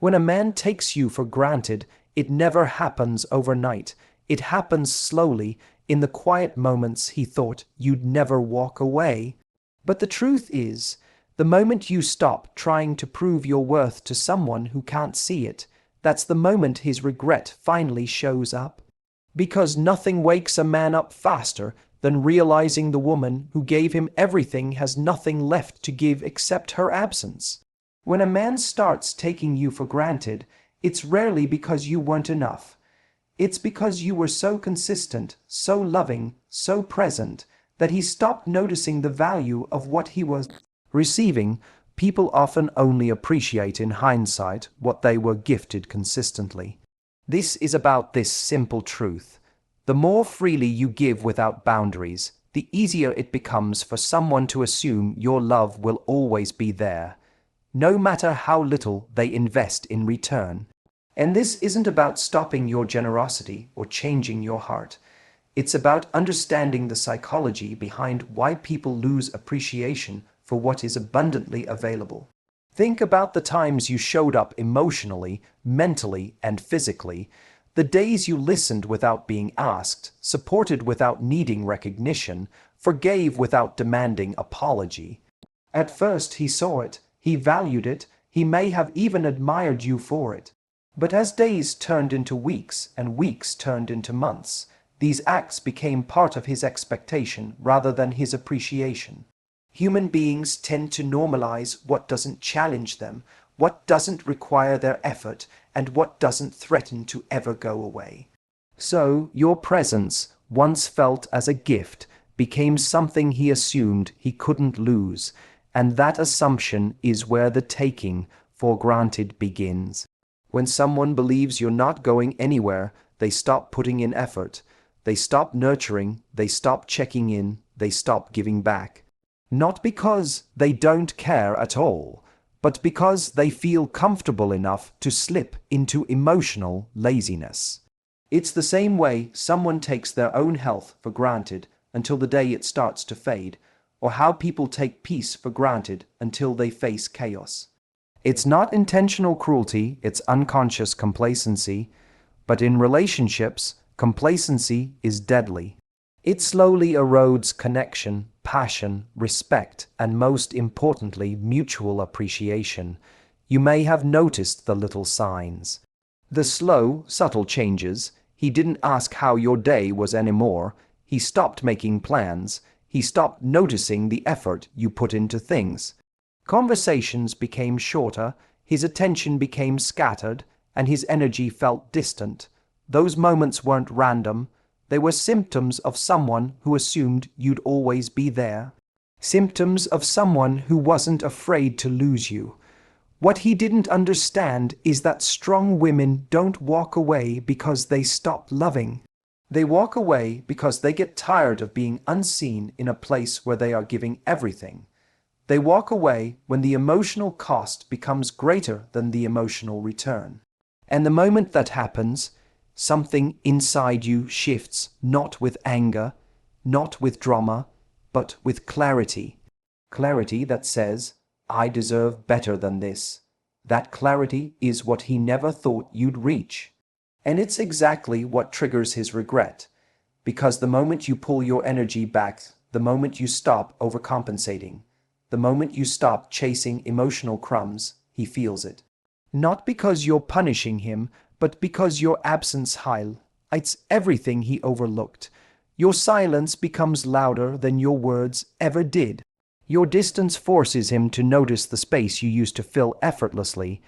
When a man takes you for granted, it never happens overnight. It happens slowly, in the quiet moments he thought you'd never walk away. But the truth is, the moment you stop trying to prove your worth to someone who can't see it, that's the moment his regret finally shows up. Because nothing wakes a man up faster than realizing the woman who gave him everything has nothing left to give except her absence. When a man starts taking you for granted, it's rarely because you weren't enough. It's because you were so consistent, so loving, so present, that he stopped noticing the value of what he was receiving. People often only appreciate in hindsight what they were gifted consistently. This is about this simple truth. The more freely you give without boundaries, the easier it becomes for someone to assume your love will always be there, no matter how little they invest in return. And this isn't about stopping your generosity or changing your heart. It's about understanding the psychology behind why people lose appreciation for what is abundantly available. Think about the times you showed up emotionally, mentally, and physically, the days you listened without being asked, supported without needing recognition, forgave without demanding apology. At first he saw it, he valued it, he may have even admired you for it. But as days turned into weeks and weeks turned into months, these acts became part of his expectation rather than his appreciation. Human beings tend to normalize what doesn't challenge them, what doesn't require their effort, and what doesn't threaten to ever go away. So, your presence, once felt as a gift, became something he assumed he couldn't lose, and that assumption is where the taking for granted begins. When someone believes you're not going anywhere, they stop putting in effort, they stop nurturing, they stop checking in, they stop giving back. Not because they don't care at all, but because they feel comfortable enough to slip into emotional laziness. It's the same way someone takes their own health for granted until the day it starts to fade, or how people take peace for granted until they face chaos. It's not intentional cruelty, it's unconscious complacency, but in relationships, complacency is deadly. It slowly erodes connection, passion, respect, and most importantly, mutual appreciation. You may have noticed the little signs. The slow, subtle changes. He didn't ask how your day was anymore. He stopped making plans. He stopped noticing the effort you put into things. Conversations became shorter, his attention became scattered, and his energy felt distant. Those moments weren't random. They were symptoms of someone who assumed you'd always be there. Symptoms of someone who wasn't afraid to lose you. What he didn't understand is that strong women don't walk away because they stop loving. They walk away because they get tired of being unseen in a place where they are giving everything. They walk away when the emotional cost becomes greater than the emotional return. And the moment that happens, something inside you shifts, not with anger, not with drama, but with clarity. Clarity that says, I deserve better than this. That clarity is what he never thought you'd reach. And it's exactly what triggers his regret. Because the moment you pull your energy back, the moment you stop overcompensating, the moment you stop chasing emotional crumbs, he feels it. Not because you're punishing him, but because your absence highlights everything he overlooked. Your silence becomes louder than your words ever did. Your distance forces him to notice the space you used to fill effortlessly,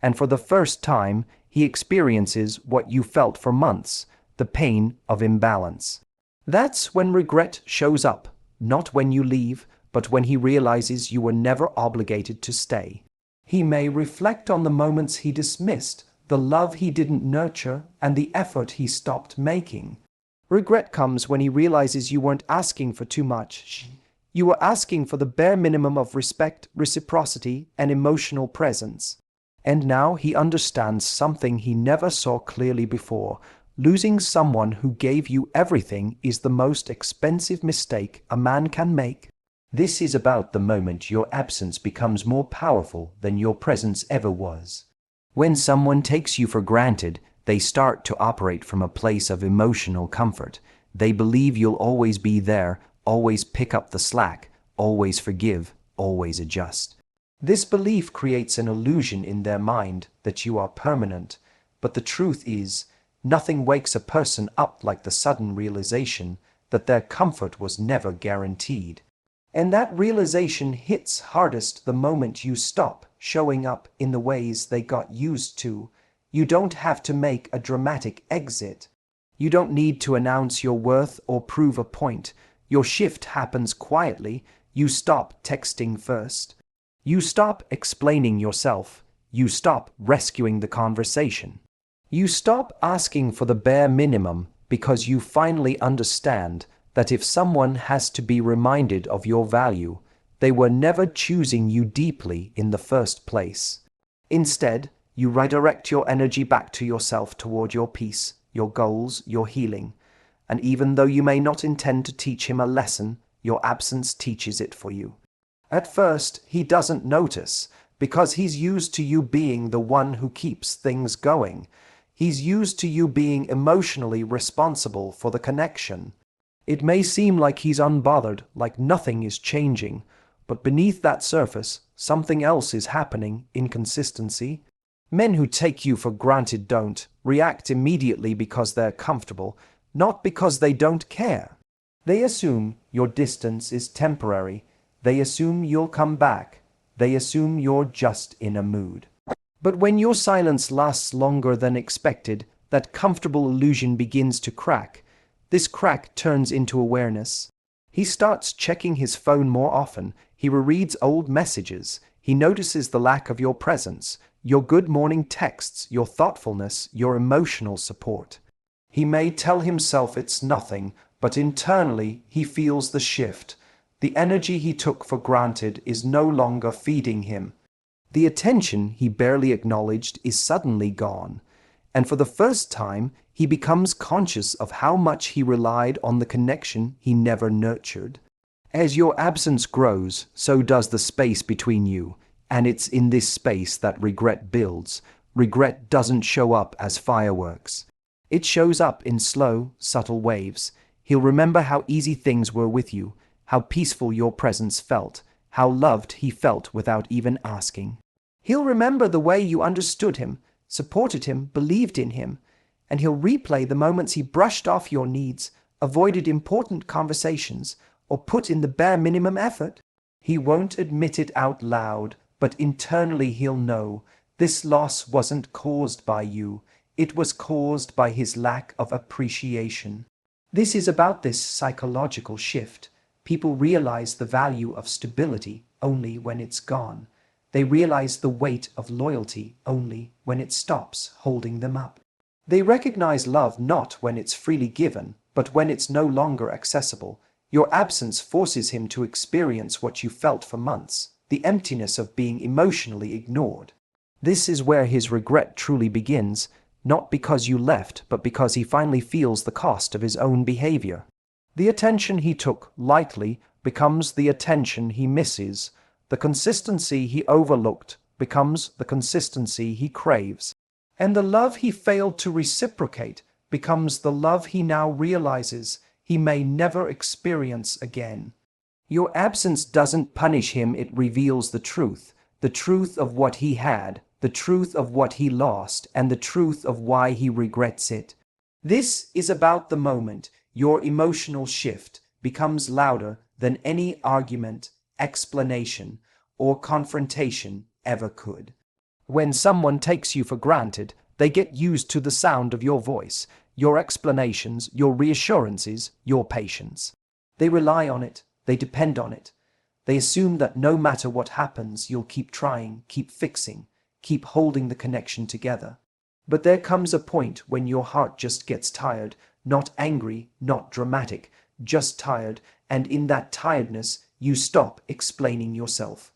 and for the first time, he experiences what you felt for months, the pain of imbalance. That's when regret shows up, not when you leave, but when he realizes you were never obligated to stay. He may reflect on the moments he dismissed, the love he didn't nurture, and the effort he stopped making. Regret comes when he realizes you weren't asking for too much. You were asking for the bare minimum of respect, reciprocity, and emotional presence. And now he understands something he never saw clearly before. Losing someone who gave you everything is the most expensive mistake a man can make. This is about the moment your absence becomes more powerful than your presence ever was. When someone takes you for granted, they start to operate from a place of emotional comfort. They believe you'll always be there, always pick up the slack, always forgive, always adjust. This belief creates an illusion in their mind that you are permanent, but the truth is, nothing wakes a person up like the sudden realization that their comfort was never guaranteed. And that realization hits hardest the moment you stop showing up in the ways they got used to. You don't have to make a dramatic exit. You don't need to announce your worth or prove a point. Your shift happens quietly. You stop texting first. You stop explaining yourself. You stop rescuing the conversation. You stop asking for the bare minimum because you finally understand that if someone has to be reminded of your value, they were never choosing you deeply in the first place. Instead, you redirect your energy back to yourself toward your peace, your goals, your healing. And even though you may not intend to teach him a lesson, your absence teaches it for you. At first, he doesn't notice because he's used to you being the one who keeps things going. He's used to you being emotionally responsible for the connection. It may seem like he's unbothered, like nothing is changing, but beneath that surface, something else is happening: inconsistency. Men who take you for granted don't react immediately because they're comfortable, not because they don't care. They assume your distance is temporary. They assume you'll come back. They assume you're just in a mood. But when your silence lasts longer than expected, that comfortable illusion begins to crack. This crack turns into awareness. He starts checking his phone more often. He rereads old messages. He notices the lack of your presence, your good morning texts, your thoughtfulness, your emotional support. He may tell himself it's nothing, but internally he feels the shift. The energy he took for granted is no longer feeding him. The attention he barely acknowledged is suddenly gone. And for the first time, he becomes conscious of how much he relied on the connection he never nurtured. As your absence grows, so does the space between you, and it's in this space that regret builds. Regret doesn't show up as fireworks. It shows up in slow, subtle waves. He'll remember how easy things were with you, how peaceful your presence felt, how loved he felt without even asking. He'll remember the way you understood him, supported him, believed in him, and he'll replay the moments he brushed off your needs, avoided important conversations, or put in the bare minimum effort. He won't admit it out loud, but internally he'll know this loss wasn't caused by you. It was caused by his lack of appreciation. This is about this psychological shift. People realize the value of stability only when it's gone. They realize the weight of loyalty only when it stops holding them up. They recognize love not when it's freely given, but when it's no longer accessible. Your absence forces him to experience what you felt for months, the emptiness of being emotionally ignored. This is where his regret truly begins, not because you left, but because he finally feels the cost of his own behavior. The attention he took lightly becomes the attention he misses. The consistency he overlooked becomes the consistency he craves. And the love he failed to reciprocate becomes the love he now realizes he may never experience again. Your absence doesn't punish him, it reveals the truth of what he had, the truth of what he lost, and the truth of why he regrets it. This is about the moment your emotional shift becomes louder than any argument, explanation, or confrontation ever could. When someone takes you for granted, they get used to the sound of your voice, your explanations, your reassurances, your patience. They rely on it, they depend on it. They assume that no matter what happens, you'll keep trying, keep fixing, keep holding the connection together. But there comes a point when your heart just gets tired, not angry, not dramatic, just tired, and in that tiredness, you stop explaining yourself.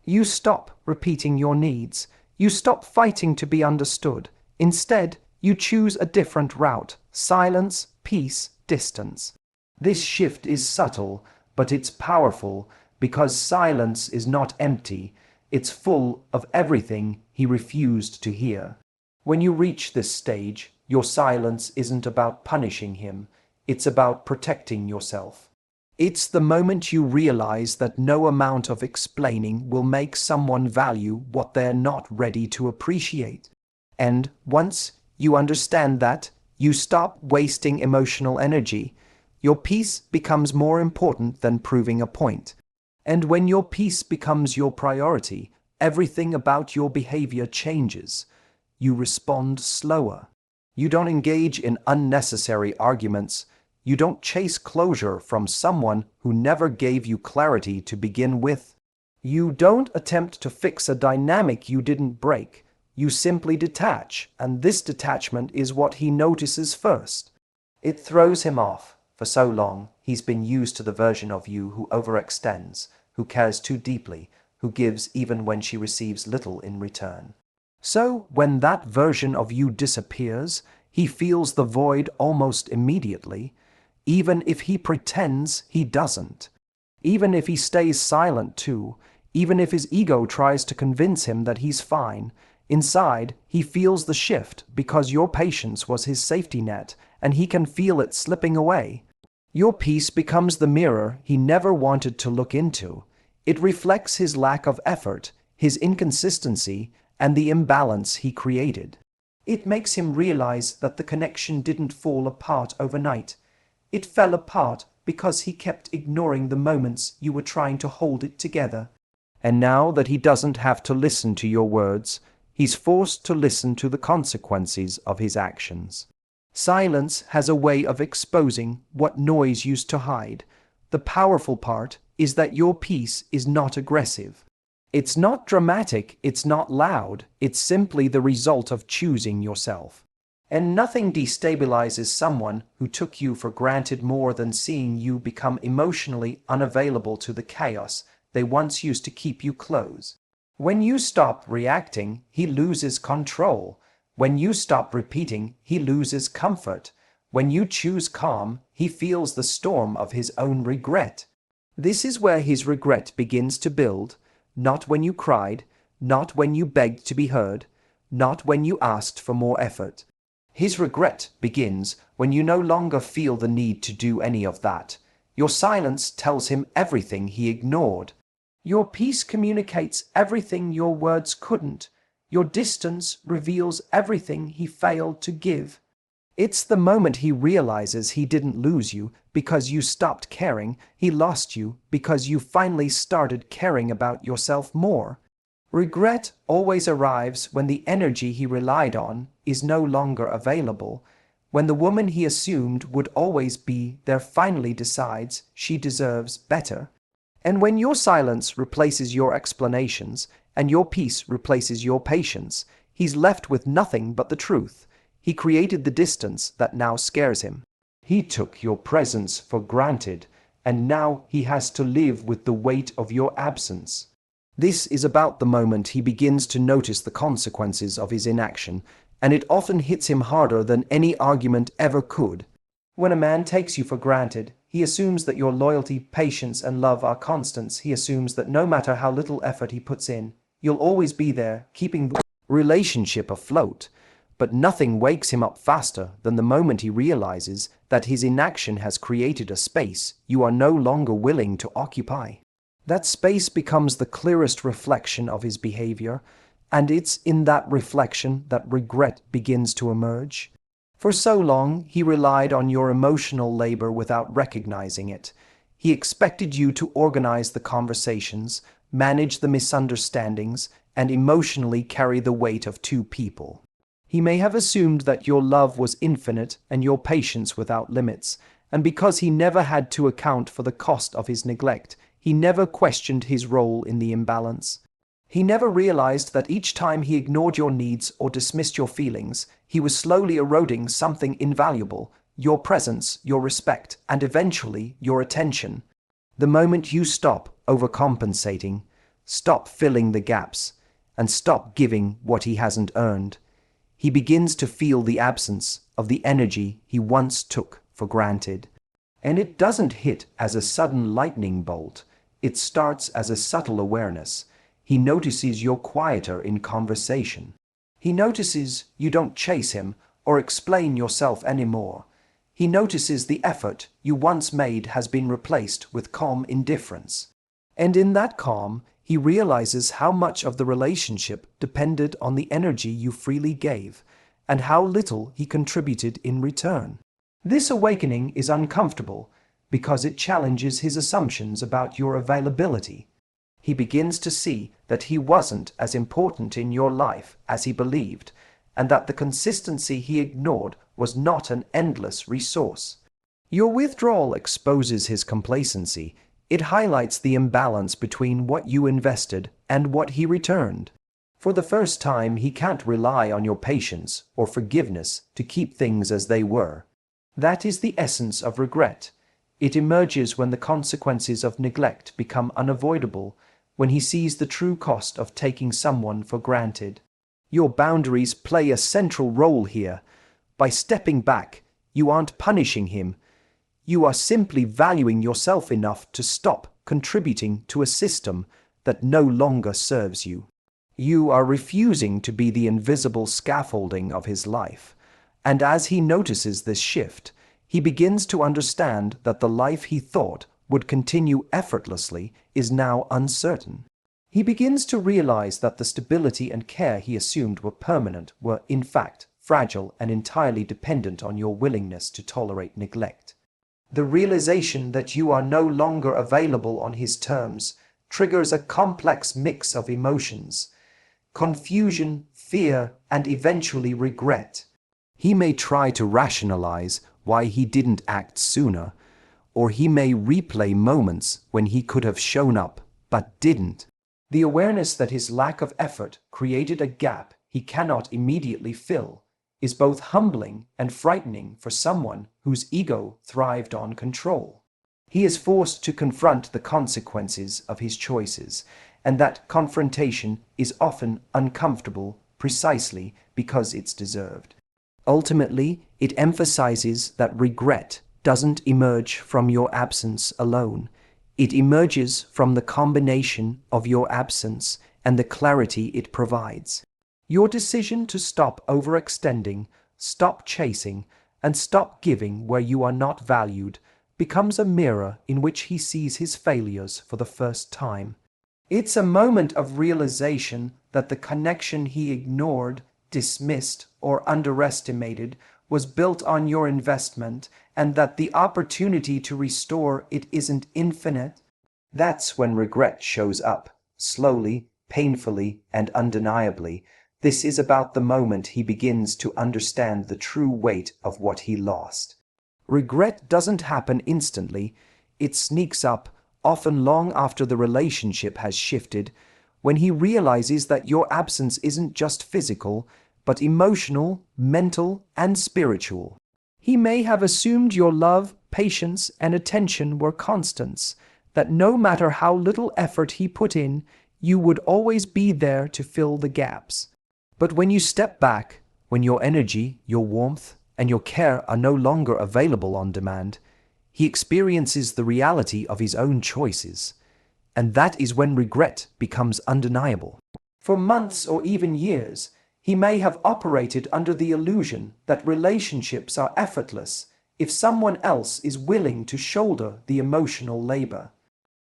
You stop repeating your needs. You stop fighting to be understood. Instead, you choose a different route: silence, peace, distance. This shift is subtle, but it's powerful, because silence is not empty. It's full of everything he refused to hear. When you reach this stage, your silence isn't about punishing him, it's about protecting yourself. It's the moment you realize that no amount of explaining will make someone value what they're not ready to appreciate. And once you understand that, you stop wasting emotional energy. Your peace becomes more important than proving a point. And when your peace becomes your priority, everything about your behavior changes. You respond slower. You don't engage in unnecessary arguments. You don't chase closure from someone who never gave you clarity to begin with. You don't attempt to fix a dynamic you didn't break. You simply detach, and this detachment is what he notices first. It throws him off. For so long, he's been used to the version of you who overextends, who cares too deeply, who gives even when she receives little in return. So, when that version of you disappears, he feels the void almost immediately, even if he pretends he doesn't. Even if he stays silent too, even if his ego tries to convince him that he's fine, inside he feels the shift because your patience was his safety net and he can feel it slipping away. Your peace becomes the mirror he never wanted to look into. It reflects his lack of effort, his inconsistency, and the imbalance he created. It makes him realize that the connection didn't fall apart overnight. It fell apart because he kept ignoring the moments you were trying to hold it together. And now that he doesn't have to listen to your words, he's forced to listen to the consequences of his actions. Silence has a way of exposing what noise used to hide. The powerful part is that your peace is not aggressive. It's not dramatic, it's not loud, it's simply the result of choosing yourself. And nothing destabilizes someone who took you for granted more than seeing you become emotionally unavailable to the chaos they once used to keep you close. When you stop reacting, he loses control. When you stop repeating, he loses comfort. When you choose calm, he feels the storm of his own regret. This is where his regret begins to build, not when you cried, not when you begged to be heard, not when you asked for more effort. His regret begins when you no longer feel the need to do any of that. Your silence tells him everything he ignored. Your peace communicates everything your words couldn't. Your distance reveals everything he failed to give. It's the moment he realizes he didn't lose you because you stopped caring, he lost you because you finally started caring about yourself more. Regret always arrives when the energy he relied on is no longer available, when the woman he assumed would always be there finally decides she deserves better. And when your silence replaces your explanations and your peace replaces your patience, he's left with nothing but the truth. He created the distance that now scares him. He took your presence for granted, and now he has to live with the weight of your absence. This is about the moment he begins to notice the consequences of his inaction, and it often hits him harder than any argument ever could. When a man takes you for granted, he assumes that your loyalty, patience, and love are constants. He assumes that no matter how little effort he puts in, you'll always be there, keeping the relationship afloat. But nothing wakes him up faster than the moment he realizes that his inaction has created a space you are no longer willing to occupy. That space becomes the clearest reflection of his behavior, and it's in that reflection that regret begins to emerge. For so long, he relied on your emotional labor without recognizing it. He expected you to organize the conversations, manage the misunderstandings, and emotionally carry the weight of two people. He may have assumed that your love was infinite and your patience without limits, and because he never had to account for the cost of his neglect, he never questioned his role in the imbalance. He never realized that each time he ignored your needs or dismissed your feelings, he was slowly eroding something invaluable, your presence, your respect, and eventually your attention. The moment you stop overcompensating, stop filling the gaps, and stop giving what he hasn't earned, he begins to feel the absence of the energy he once took for granted. And it doesn't hit as a sudden lightning bolt. It starts as a subtle awareness. He notices you're quieter in conversation. He notices you don't chase him or explain yourself anymore. He notices the effort you once made has been replaced with calm indifference. And in that calm, he realizes how much of the relationship depended on the energy you freely gave, and how little he contributed in return. This awakening is uncomfortable because it challenges his assumptions about your availability. He begins to see that he wasn't as important in your life as he believed, and that the consistency he ignored was not an endless resource. Your withdrawal exposes his complacency. It highlights the imbalance between what you invested and what he returned. For the first time, he can't rely on your patience or forgiveness to keep things as they were. That is the essence of regret. It emerges when the consequences of neglect become unavoidable, when he sees the true cost of taking someone for granted. Your boundaries play a central role here. By stepping back, you aren't punishing him. You are simply valuing yourself enough to stop contributing to a system that no longer serves you. You are refusing to be the invisible scaffolding of his life. And as he notices this shift, he begins to understand that the life he thought would continue effortlessly is now uncertain. He begins to realize that the stability and care he assumed were permanent were, in fact, fragile and entirely dependent on your willingness to tolerate neglect. The realization that you are no longer available on his terms triggers a complex mix of emotions: confusion, fear, and eventually regret. He may try to rationalize why he didn't act sooner, or he may replay moments when he could have shown up but didn't. The awareness that his lack of effort created a gap he cannot immediately fill is both humbling and frightening for someone whose ego thrived on control. He is forced to confront the consequences of his choices, and that confrontation is often uncomfortable precisely because it's deserved. Ultimately, it emphasizes that regret doesn't emerge from your absence alone. It emerges from the combination of your absence and the clarity it provides. Your decision to stop overextending, stop chasing, and stop giving where you are not valued becomes a mirror in which he sees his failures for the first time. It's a moment of realization that the connection he ignored, dismissed, or underestimated was built on your investment, and that the opportunity to restore it isn't infinite. That's when regret shows up, slowly, painfully, and undeniably. This is about the moment he begins to understand the true weight of what he lost. Regret doesn't happen instantly. It sneaks up, often long after the relationship has shifted, when he realizes that your absence isn't just physical, but emotional, mental, and spiritual. He may have assumed your love, patience, and attention were constants, that no matter how little effort he put in, you would always be there to fill the gaps. But when you step back, when your energy, your warmth, and your care are no longer available on demand, he experiences the reality of his own choices. And that is when regret becomes undeniable. For months or even years, he may have operated under the illusion that relationships are effortless if someone else is willing to shoulder the emotional labor.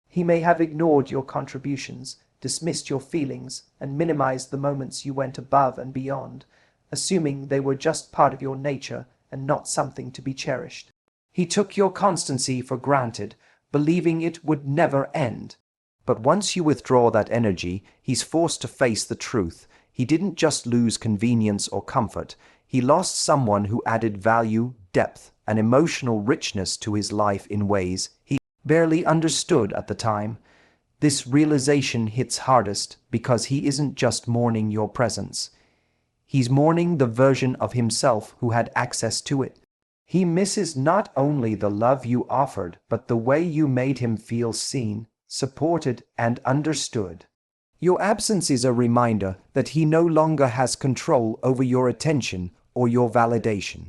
He may have ignored your contributions, dismissed your feelings, and minimized the moments you went above and beyond, assuming they were just part of your nature and not something to be cherished. He took your constancy for granted, believing it would never end. But once you withdraw that energy, he's forced to face the truth. He didn't just lose convenience or comfort. He lost someone who added value, depth, and emotional richness to his life in ways he barely understood at the time. This realization hits hardest because he isn't just mourning your presence. He's mourning the version of himself who had access to it. He misses not only the love you offered, but the way you made him feel seen, supported, and understood. Your absence is a reminder that he no longer has control over your attention or your validation.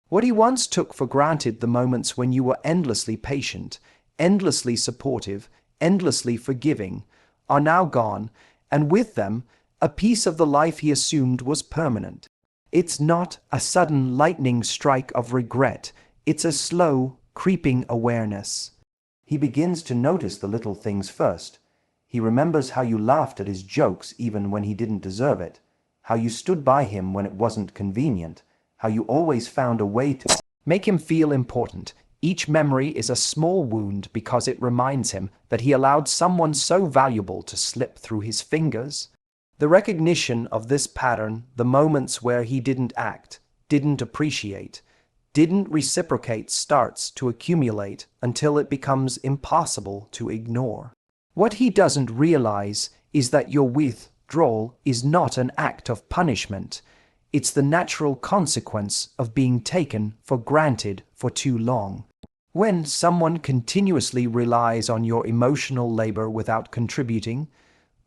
What he once took for granted, the moments when you were endlessly patient, endlessly supportive, endlessly forgiving, are now gone, and with them, a piece of the life he assumed was permanent. It's not a sudden lightning strike of regret, it's a slow, creeping awareness. He begins to notice the little things first. He remembers how you laughed at his jokes even when he didn't deserve it, how you stood by him when it wasn't convenient, how you always found a way to make him feel important. Each memory is a small wound because it reminds him that he allowed someone so valuable to slip through his fingers. The recognition of this pattern, the moments where he didn't act, didn't appreciate, didn't reciprocate, starts to accumulate until it becomes impossible to ignore. What he doesn't realize is that your withdrawal is not an act of punishment. It's the natural consequence of being taken for granted for too long. When someone continuously relies on your emotional labor without contributing,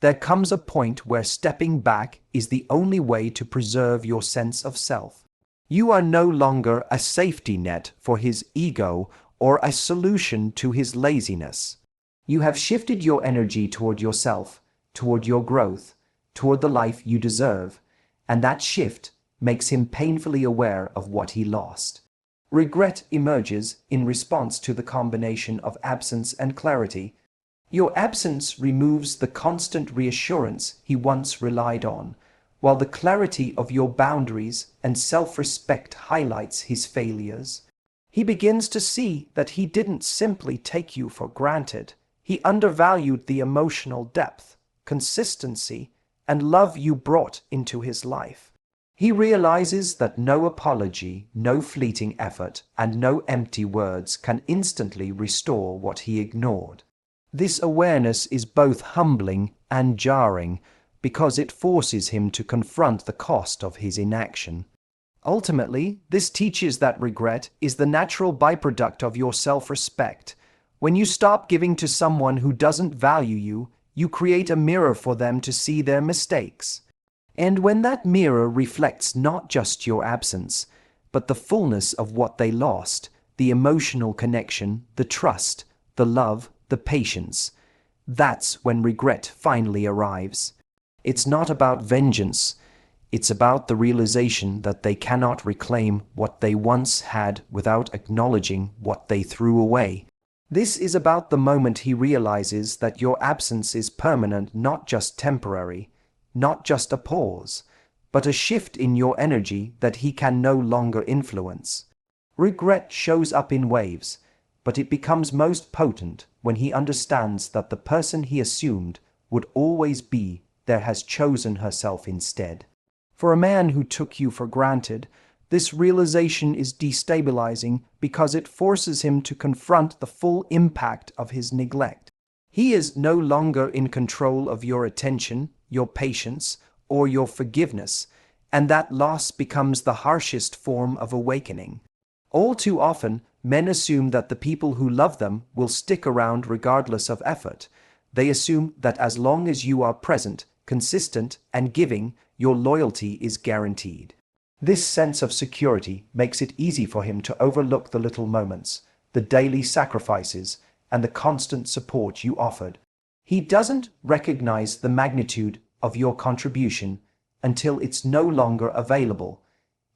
there comes a point where stepping back is the only way to preserve your sense of self. You are no longer a safety net for his ego or a solution to his laziness. You have shifted your energy toward yourself, toward your growth, toward the life you deserve, and that shift makes him painfully aware of what he lost. Regret emerges in response to the combination of absence and clarity. Your absence removes the constant reassurance he once relied on, while the clarity of your boundaries and self-respect highlights his failures. He begins to see that he didn't simply take you for granted. He undervalued the emotional depth, consistency, and love you brought into his life. He realizes that no apology, no fleeting effort, and no empty words can instantly restore what he ignored. This awareness is both humbling and jarring because it forces him to confront the cost of his inaction. Ultimately, this teaches that regret is the natural byproduct of your self-respect. When you stop giving to someone who doesn't value you, you create a mirror for them to see their mistakes. And when that mirror reflects not just your absence, but the fullness of what they lost, the emotional connection, the trust, the love, the patience, that's when regret finally arrives. It's not about vengeance. It's about the realization that they cannot reclaim what they once had without acknowledging what they threw away. This is about the moment he realizes that your absence is permanent, not just temporary, not just a pause, but a shift in your energy that he can no longer influence. Regret shows up in waves, but it becomes most potent when he understands that the person he assumed would always be there has chosen herself instead. For a man who took you for granted, this realization is destabilizing because it forces him to confront the full impact of his neglect. He is no longer in control of your attention, your patience, or your forgiveness, and that loss becomes the harshest form of awakening. All too often, men assume that the people who love them will stick around regardless of effort. They assume that as long as you are present, consistent, and giving, your loyalty is guaranteed. This sense of security makes it easy for him to overlook the little moments, the daily sacrifices, and the constant support you offered. He doesn't recognize the magnitude of your contribution until it's no longer available,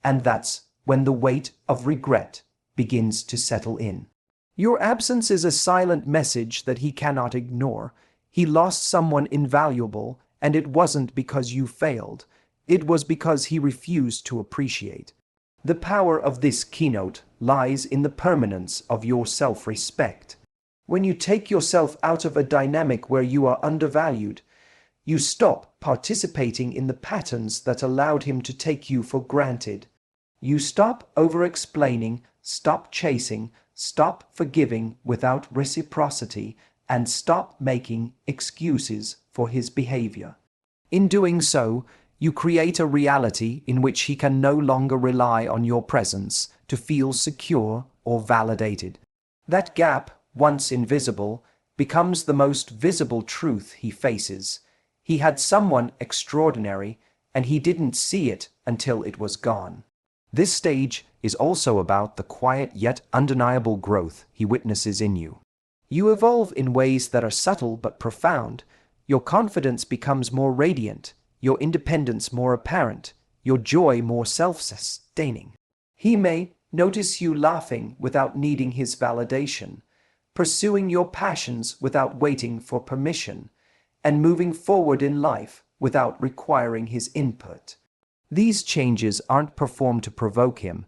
and that's when the weight of regret begins to settle in. Your absence is a silent message that he cannot ignore. He lost someone invaluable, and it wasn't because you failed. It was because he refused to appreciate. The power of this keynote lies in the permanence of your self-respect. When you take yourself out of a dynamic where you are undervalued, you stop participating in the patterns that allowed him to take you for granted. You stop over-explaining, stop chasing, stop forgiving without reciprocity, and stop making excuses for his behavior. In doing so, you create a reality in which he can no longer rely on your presence to feel secure or validated. That gap, once invisible, becomes the most visible truth he faces. He had someone extraordinary, and he didn't see it until it was gone. This stage is also about the quiet yet undeniable growth he witnesses in you. You evolve in ways that are subtle but profound. Your confidence becomes more radiant, your independence more apparent, your joy more self-sustaining. He may notice you laughing without needing his validation, pursuing your passions without waiting for permission, and moving forward in life without requiring his input. These changes aren't performed to provoke him.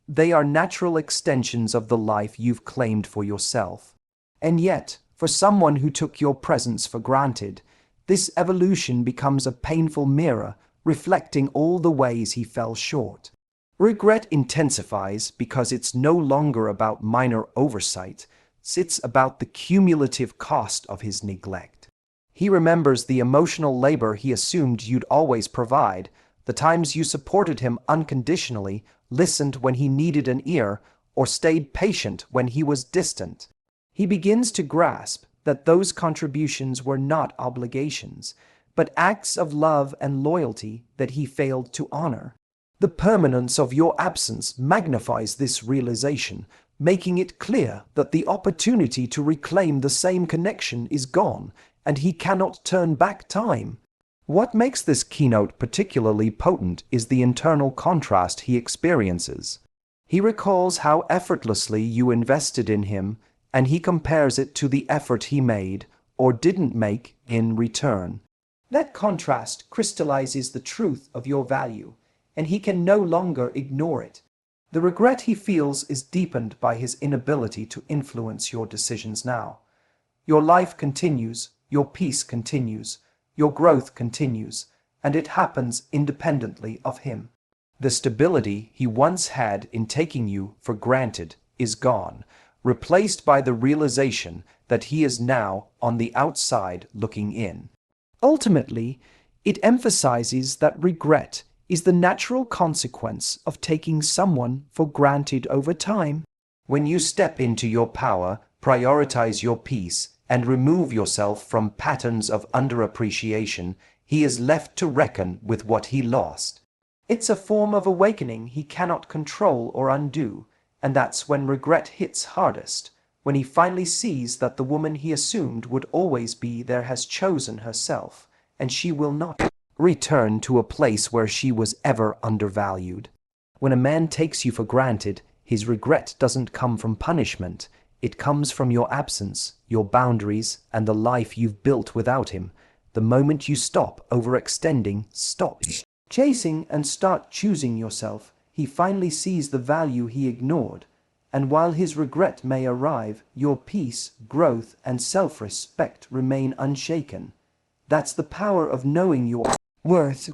They are natural extensions of the life you've claimed for yourself. And yet, for someone who took your presence for granted, this evolution becomes a painful mirror reflecting all the ways he fell short. Regret intensifies because it's no longer about minor oversight, it's about the cumulative cost of his neglect. He remembers the emotional labor he assumed you'd always provide, the times you supported him unconditionally, listened when he needed an ear, or stayed patient when he was distant. He begins to grasp that those contributions were not obligations, but acts of love and loyalty that he failed to honor. The permanence of your absence magnifies this realization, making it clear that the opportunity to reclaim the same connection is gone, and he cannot turn back time. What makes this keynote particularly potent is the internal contrast he experiences. He recalls how effortlessly you invested in him, and he compares it to the effort he made, or didn't make, in return. That contrast crystallizes the truth of your value, and he can no longer ignore it. The regret he feels is deepened by his inability to influence your decisions now. Your life continues, your peace continues, your growth continues, and it happens independently of him. The stability he once had in taking you for granted is gone, replaced by the realization that he is now on the outside looking in. Ultimately, it emphasizes that regret is the natural consequence of taking someone for granted over time. When you step into your power, prioritize your peace, and remove yourself from patterns of underappreciation, he is left to reckon with what he lost. It's a form of awakening he cannot control or undo, and that's when regret hits hardest, when he finally sees that the woman he assumed would always be there has chosen herself, and she will not return to a place where she was ever undervalued. When a man takes you for granted, his regret doesn't come from punishment. It comes from your absence, your boundaries, and the life you've built without him. The moment you stop overextending, stop chasing, and start choosing yourself, he finally sees the value he ignored. And while his regret may arrive, your peace, growth, and self-respect remain unshaken. That's the power of knowing your worth.